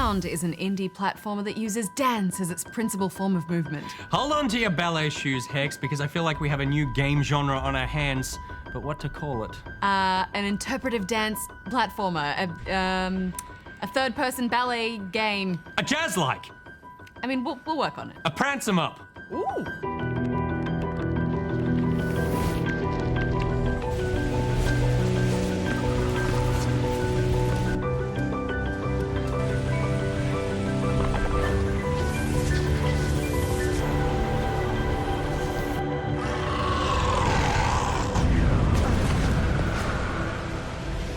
Bound is an indie platformer that uses dance as its principal form of movement. Hold on to your ballet shoes, Hex, because I feel like we have a new game genre on our hands. But what to call it? An interpretive dance platformer. A third-person ballet game. A jazz-like. I mean, we'll work on it. A prance 'em up. Ooh.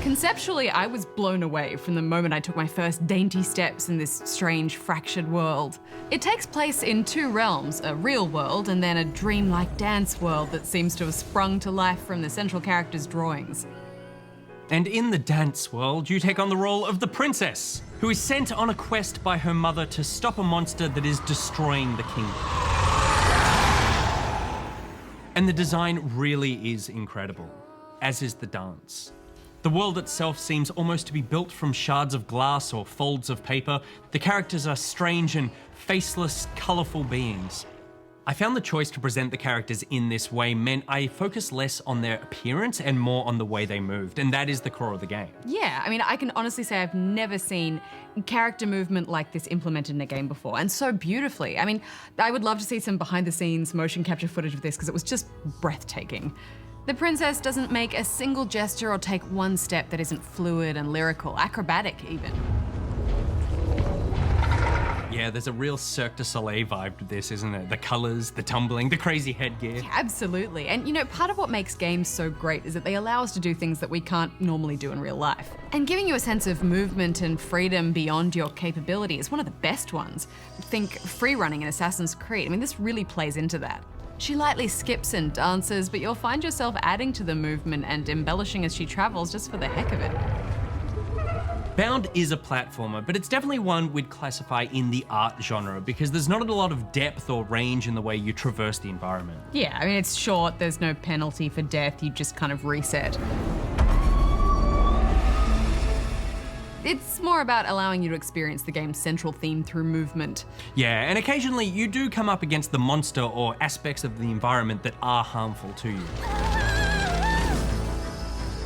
Conceptually, I was blown away from the moment I took my first dainty steps in this strange, fractured world. It takes place in two realms, a real world and then a dreamlike dance world that seems to have sprung to life from the central character's drawings. And in the dance world, you take on the role of the princess, who is sent on a quest by her mother to stop a monster that is destroying the kingdom. And the design really is incredible, as is the dance. The world itself seems almost to be built from shards of glass or folds of paper. The characters are strange and faceless, colourful beings. I found the choice to present the characters in this way meant I focused less on their appearance and more on the way they moved, and that is the core of the game. Yeah, I mean, I can honestly say I've never seen character movement like this implemented in a game before, and so beautifully. I mean, I would love to see some behind-the-scenes motion capture footage of this because it was just breathtaking. The princess doesn't make a single gesture or take one step that isn't fluid and lyrical, acrobatic even. Yeah, there's a real Cirque du Soleil vibe to this, isn't it? The colours, the tumbling, the crazy headgear. Yeah, absolutely. And you know, part of what makes games so great is that they allow us to do things that we can't normally do in real life. And giving you a sense of movement and freedom beyond your capability is one of the best ones. Think free running in Assassin's Creed. I mean, this really plays into that. She lightly skips and dances, but you'll find yourself adding to the movement and embellishing as she travels just for the heck of it. Bound is a platformer, but it's definitely one we'd classify in the art genre because there's not a lot of depth or range in the way you traverse the environment. Yeah, I mean, it's short, there's no penalty for death, you just kind of reset. It's more about allowing you to experience the game's central theme through movement. Yeah, and occasionally you do come up against the monster or aspects of the environment that are harmful to you.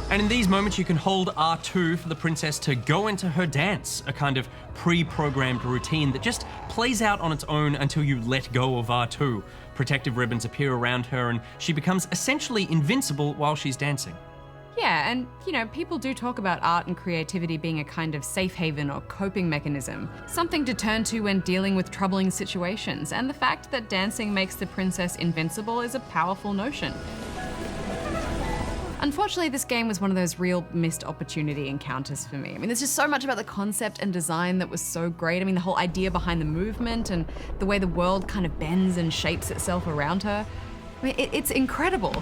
And in these moments you can hold R2 for the princess to go into her dance, a kind of pre-programmed routine that just plays out on its own until you let go of R2. Protective ribbons appear around her and she becomes essentially invincible while she's dancing. Yeah, and you know, people do talk about art and creativity being a kind of safe haven or coping mechanism, something to turn to when dealing with troubling situations, and the fact that dancing makes the princess invincible is a powerful notion. Unfortunately, this game was one of those real missed opportunity encounters for me. I mean, there's just so much about the concept and design that was so great. I mean, the whole idea behind the movement and the way the world kind of bends and shapes itself around her. I mean, it's incredible.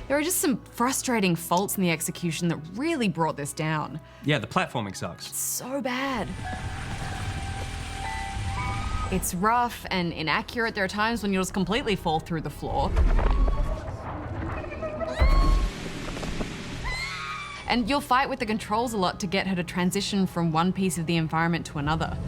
There are just some frustrating faults in the execution that really brought this down. Yeah, the platforming sucks. It's so bad. It's rough and inaccurate. There are times when you'll just completely fall through the floor. And you'll fight with the controls a lot to get her to transition from one piece of the environment to another.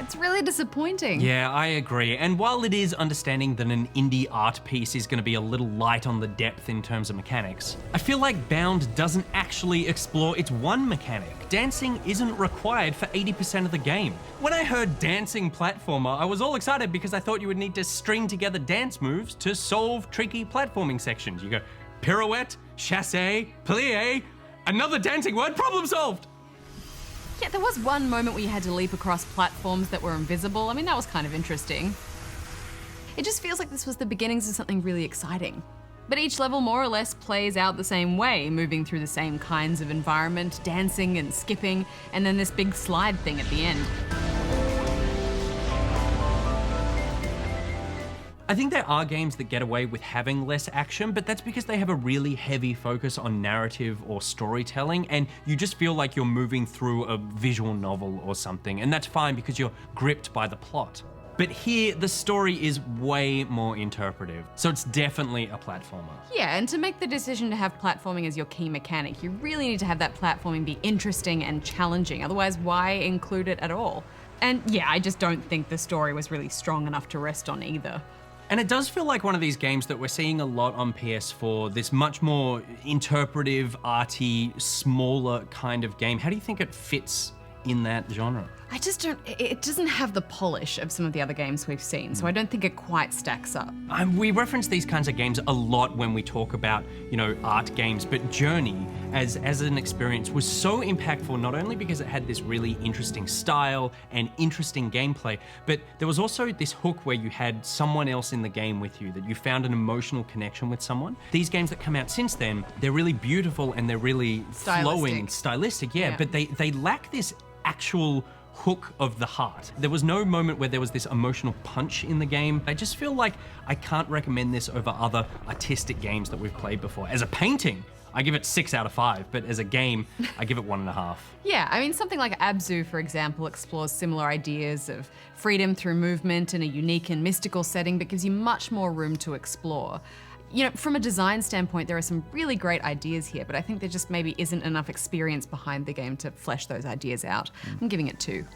It's really disappointing. Yeah, I agree. And while it is understanding that an indie art piece is going to be a little light on the depth in terms of mechanics, I feel like Bound doesn't actually explore its one mechanic. Dancing isn't required for 80% of the game. When I heard dancing platformer, I was all excited because I thought you would need to string together dance moves to solve tricky platforming sections. You go pirouette, chassé, plie, another dancing word, problem solved! Yeah, there was one moment where you had to leap across platforms that were invisible. I mean, that was kind of interesting. It just feels like this was the beginnings of something really exciting. But each level more or less plays out the same way, moving through the same kinds of environment, dancing and skipping, and then this big slide thing at the end. I think there are games that get away with having less action, but that's because they have a really heavy focus on narrative or storytelling, and you just feel like you're moving through a visual novel or something, and that's fine because you're gripped by the plot. But here, the story is way more interpretive, so it's definitely a platformer. Yeah, and to make the decision to have platforming as your key mechanic, you really need to have that platforming be interesting and challenging. Otherwise, why include it at all? And yeah, I just don't think the story was really strong enough to rest on either. And it does feel like one of these games that we're seeing a lot on PS4, this much more interpretive, arty, smaller kind of game. How do you think it fits in that genre? I just don't, it doesn't have the polish of some of the other games we've seen, so I don't think it quite stacks up. We reference these kinds of games a lot when we talk about, art games, but Journey as an experience was so impactful, not only because it had this really interesting style and interesting gameplay, but there was also this hook where you had someone else in the game with you, that you found an emotional connection with someone. These games that come out since then, they're really beautiful and they're really flowing, stylistic, yeah, but they lack this actual hook of the heart. There was no moment where there was this emotional punch in the game. I just feel like I can't recommend this over other artistic games that we've played before. As a painting, I give it 6 out of 5, but as a game, I give it 1.5. Yeah, I mean, something like Abzu, for example, explores similar ideas of freedom through movement in a unique and mystical setting, but gives you much more room to explore. From a design standpoint, there are some really great ideas here, but I think there just maybe isn't enough experience behind the game to flesh those ideas out. I'm giving it 2.